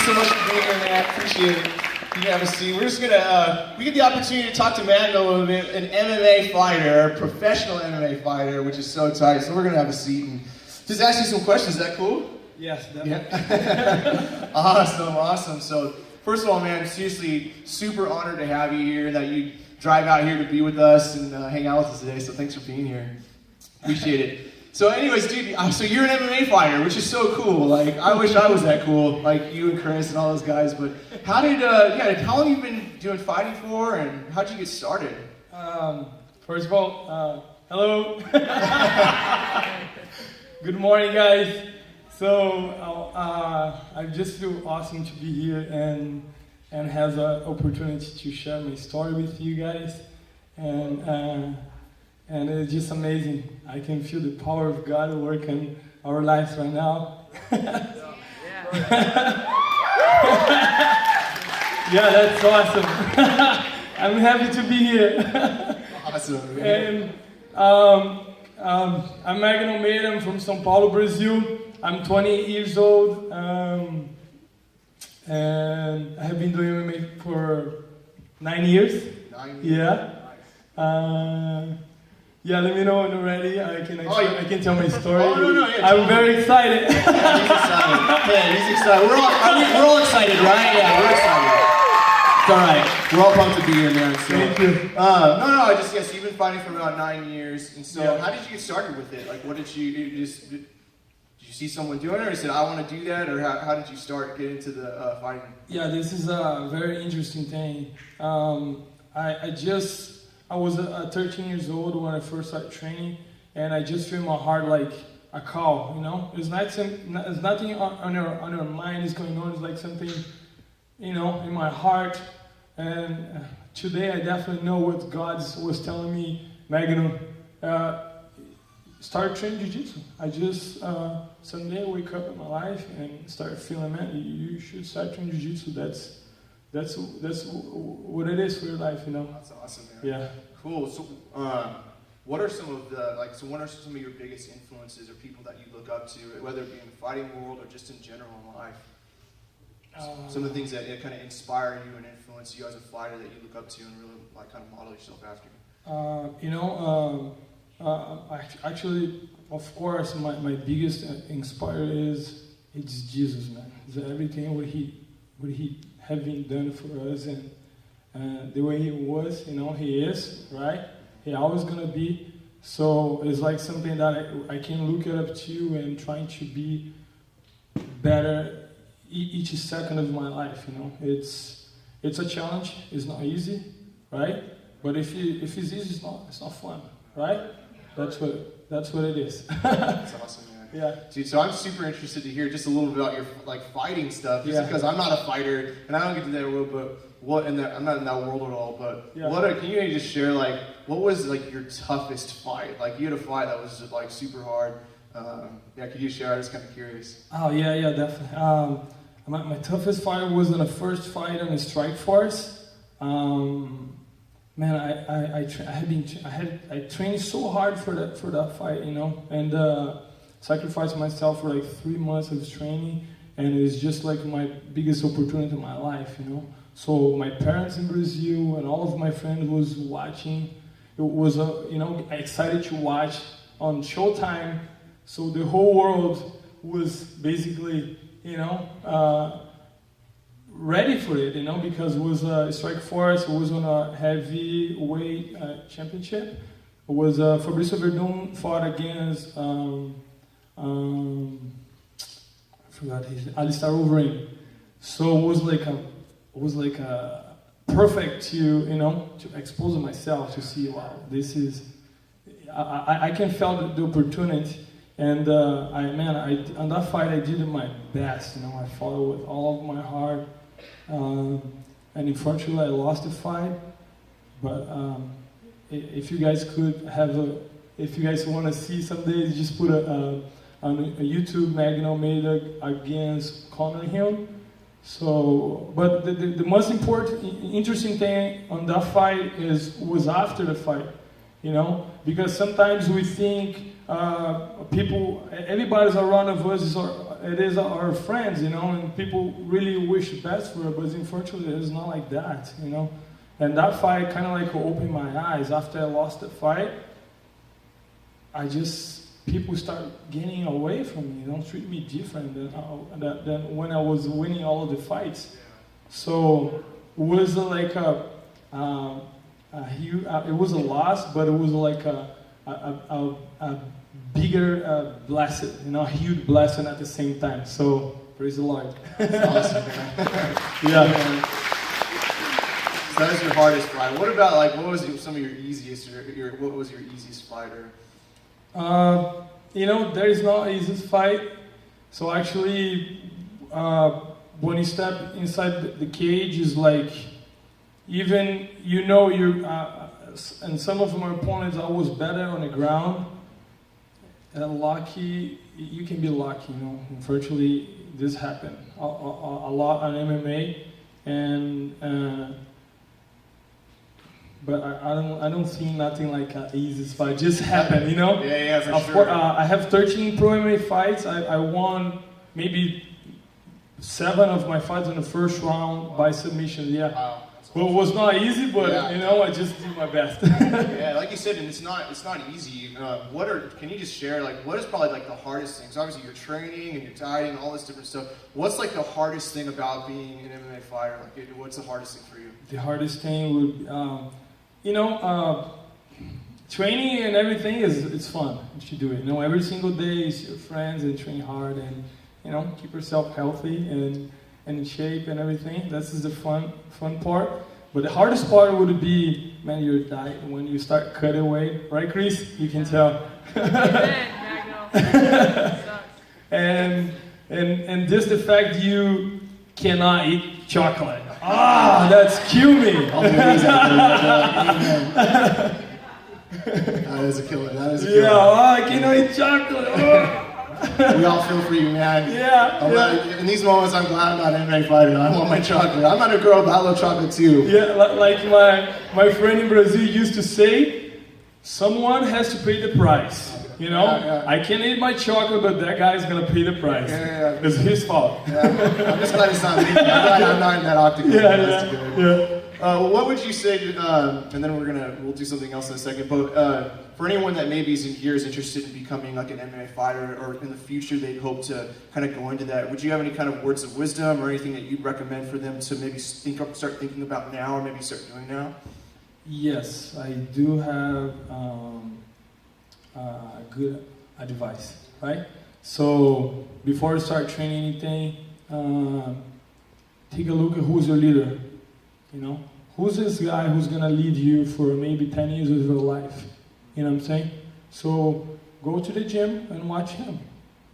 so much for being here, man. Appreciate it. You can have a seat. We're just gonna, we get the opportunity to talk to Magno a little bit, an MMA fighter, a professional MMA fighter, which is so exciting. So we're gonna have a seat and just ask you some questions. Is that cool? Yes, definitely. Yeah. Awesome. So first of all, man, seriously, super honored to have you here, that you drive out here to be with us and hang out with us today. So thanks for being here. Appreciate it. So anyways, dude, so you're an MMA fighter, which is so cool. Like, I wish I was that cool, like you and Chris and all those guys. But how did, how long have you been doing fighting for, and how'd you get started? First of all, hello. Good morning, guys. So I just feel awesome to be here and have the opportunity to share my story with you guys. And it's just amazing. I can feel the power of God working our lives right now. Yeah, that's awesome. I'm happy to be here. Awesome. And I'm Magno Almeida. I'm from São Paulo, Brazil. I'm 28 years old. And I have been doing MMA for 9 years. 9 years. Yeah. Yeah, let me know when you're ready. I can tell my story. Oh, no, yeah, I'm very excited. Yeah, he's excited. Yeah, he's excited. We're all excited, right? Yeah, we're excited. It's all right. We're all pumped to be here, man. So, Thank you. So you've been fighting for about 9 years. And so, how did you get started with it? Like, what did you do? Did you see someone doing it, or you said, I want to do that? Or how did you start getting into the fighting? Yeah, this is a very interesting thing. I was 13 years old when I first started training, and I just feel my heart like a call, you know? It's nothing on your mind is going on. It's like something, in my heart. And today I definitely know what God was telling me, Magno, start training jiu-jitsu. I just, someday I wake up in my life and start feeling, man, you should start training jiu-jitsu. That's what it is for your life, That's awesome, man. Yeah. Cool. So, what are some of your biggest influences or people that you look up to, whether it be in the fighting world or just in general in life? Some of the things that kind of inspire you and influence you as a fighter that you look up to and really like kind of model yourself after. Actually, of course, my biggest inspire it's Jesus, man. It's everything what he have been done for us, and the way he was, he is, right? He always gonna be. So it's like something that I can look up to and trying to be better each second of my life. It's a challenge. It's not easy, right? But if it's easy, it's not fun, right? That's what it is. That's awesome, man. Yeah. Dude, so I'm super interested to hear just a little bit about your fighting stuff, just because I'm not a fighter and I don't get to that world, but I'm not in that world at all. But can you just share what was your toughest fight? Like you had a fight that was just super hard. Could you share? I'm just kind of curious. Oh yeah, definitely. My toughest fight was in the first fight on the Strike Force. Man, I trained so hard for that fight, and sacrificed myself for 3 months of training, and it was just my biggest opportunity in my life, So my parents in Brazil and all of my friends was watching. It was excited to watch on Showtime. So the whole world was basically ready for it, because it was a Strike Force. It was on a heavyweight championship. It was Fabrício Verdun fought against I forgot his Alistair Overeem. So it was like a perfect to expose myself to see, wow, this is I can feel the opportunity. And on that fight I did my best. I fought with all of my heart. And unfortunately I lost the fight. But if you guys if you guys want to see someday, just put on YouTube Magno Almeida against Conor Hill. So, but the most interesting thing on that fight was after the fight, because sometimes we think everybody's around of us it is our friends, you know, and people really wish best for it, but unfortunately it's not like that, you know. And that fight kind of like opened my eyes. After I lost the fight, people start getting away from me, you know, treat me different than when I was winning all of the fights. So it was like it was a loss, but it was like a bigger blessing, you know, a huge blessing at the same time. So praise the Lord. Awesome, man. Yeah. So that was your hardest fight. What about like what was some of your easiest what was your easiest fighter? You know, there is no easiest fight. So actually, when you step inside the cage, is like even you know and some of my opponents I was better on the ground. And lucky, you can be lucky, you know. Unfortunately, this happened a lot on MMA, and but I don't see nothing like an easy fight. Just happened, you know. Yeah, for sure. Course, I have 13 pro MMA fights. I won maybe 7 of my fights in the first round by submission. Yeah. Wow. Well, it was not easy, but you know, I just did my best. Yeah, like you said, and it's not easy. Can you just share like what is probably like the hardest things? Obviously, you're training and you're dieting, all this different stuff. What's like the hardest thing about being an MMA fighter? Like, what's the hardest thing for you? The hardest thing would, you know, training and everything it's fun. You should do it. You know, every single day you see your friends and train hard and you know keep yourself healthy and in shape and everything. This is the fun part. But the hardest part would be, man, your diet when you start cutting away, right, Chris? You can tell. Magno. and just the fact you cannot eat chocolate. That's kill me. That is a killer. That is a killer. Yeah, I cannot eat chocolate. We all feel for you, man. Yeah. In these moments, I'm glad I'm not an MMA fighter. I want my chocolate. I'm not a girl, but I love chocolate too. Yeah, like my friend in Brazil used to say, someone has to pay the price. You know, I can eat my chocolate, but that guy's gonna pay the price. Yeah. It's his fault. Yeah. I'm just glad it's not me. I'm glad I'm not in that octagon. Yeah. What would you say to, and then we'll do something else in a second, but for anyone that maybe is interested in becoming like an MMA fighter, or in the future they'd hope to kind of go into that, would you have any kind of words of wisdom or anything that you'd recommend for them to maybe start thinking about now, or maybe start doing now? Yes, I do have good advice, right? So before you start training anything, take a look at who's your leader. You know, who's this guy who's gonna lead you for maybe 10 years of your life? You know what I'm saying? So go to the gym and watch him.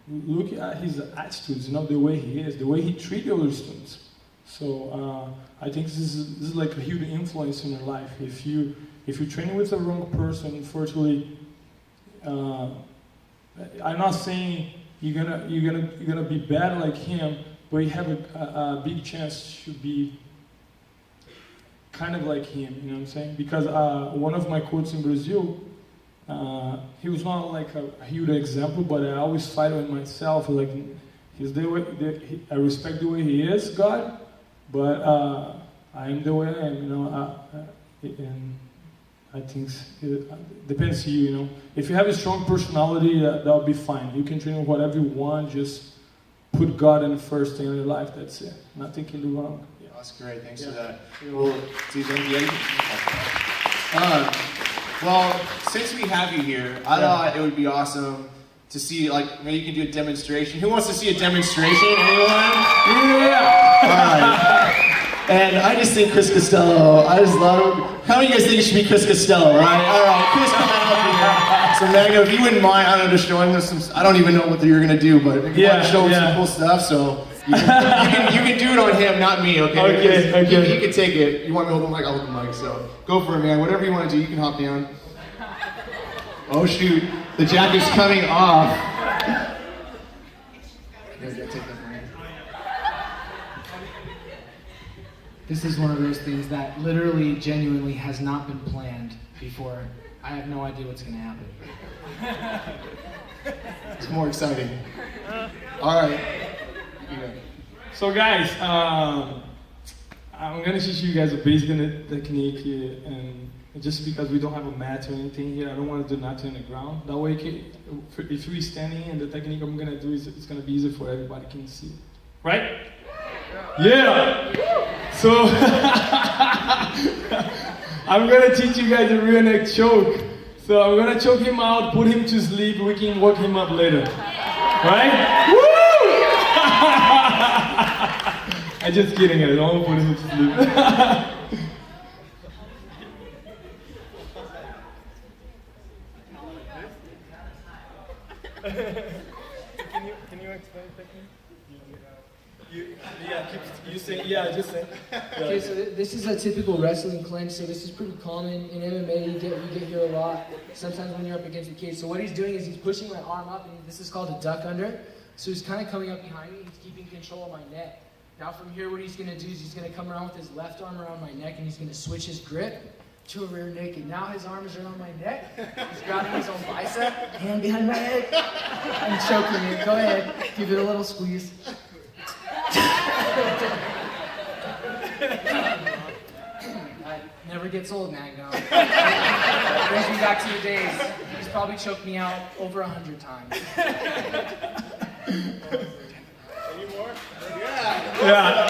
Look at his attitudes, you know, the way he is, the way he treats other students. So I think this is like a huge influence in your life. If you're training with the wrong person, unfortunately, I'm not saying you're gonna be bad like him, but you have a big chance to be kind of like him. You know what I'm saying? Because one of my coaches in Brazil, he was not like a huge example, but I always fight with myself. Like I respect the way he is, God, but I am the way I am. You know, and I think it depends on you. You know, if you have a strong personality, that'll be fine. You can train whatever you want. Just put God in the first thing in your life. That's it. Nothing can do wrong. Yeah. That's great. Thanks for that. Well, well, since we have you here, I thought it would be awesome to see, like, maybe you can do a demonstration. Who wants to see a demonstration? Anyone? Yeah! Alright. And I just think Chris Costello, I just love him. How many of you guys think it should be Chris Costello, right? Alright, Chris, come out here. So Magno, if you wouldn't mind, I don't know, just showing us some, I don't even know what you're going to do, but if you want to show him some cool stuff, so you can do it on him, not me, okay? Okay. You can take it. You want me to hold the mic? I'll hold the mic, so go for it, man. Whatever you want to do, you can hop down. Oh shoot, the jacket's coming off. This is one of those things that literally, genuinely has not been planned before. I have no idea what's going to happen. It's more exciting. All right. Yeah. So guys, I'm gonna teach you guys a basic technique here, and just because we don't have a mat or anything here, I don't want to do nothing on the ground. That way, if you're standing, and the technique I'm gonna do is it's gonna be easier for everybody can see, right? Yeah. So I'm gonna teach you guys a rear neck choke. So I'm gonna choke him out, put him to sleep. We can work him up later, right? Woo! I'm just kidding. I don't want to put him to sleep. Can you explain technique? You say, just say. Okay, so this is a typical wrestling clinch, so this is pretty common. In MMA, you get here a lot, sometimes when you're up against the cage. So what he's doing is he's pushing my arm up, and this is called a duck under. So he's kind of coming up behind me, he's keeping control of my neck. Now from here, what he's going to do is he's going to come around with his left arm around my neck, and he's going to switch his grip to a rear naked. Now his arm is around my neck, he's grabbing his own bicep, hand behind my head, and choking it. Go ahead, give it a little squeeze. Never gets old, Magno. Brings me back to the days. He's probably choked me out over 100 times. Any more? Yeah.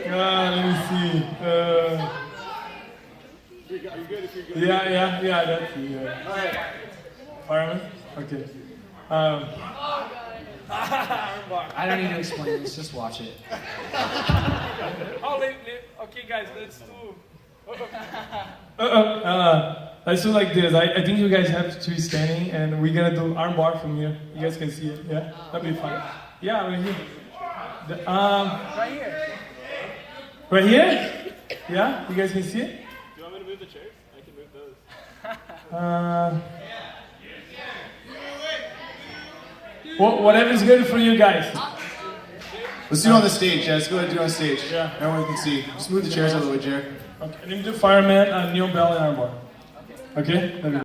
Yeah. Let me see. Are you good if you're good? Yeah, that's it. Yeah. All right. Fireman? Okay. I don't need to explain this, just watch it. Okay, guys, let's do. Let's do like this. I think you guys have to be standing, and we're gonna do arm bar from here. You guys can see it. Yeah, that'd be fun. Yeah, right here. Right here. Right here? Yeah, you guys can see it. Do you want me to move the chairs? I can move those. Whatever's good for you guys. Let's do it on the stage. Yeah, let's go ahead and do it on stage. Yeah. Everyone can see. Just move the chairs out of the way, Jared. Okay, let me do fireman, kneel, bell, and arm bar. Okay?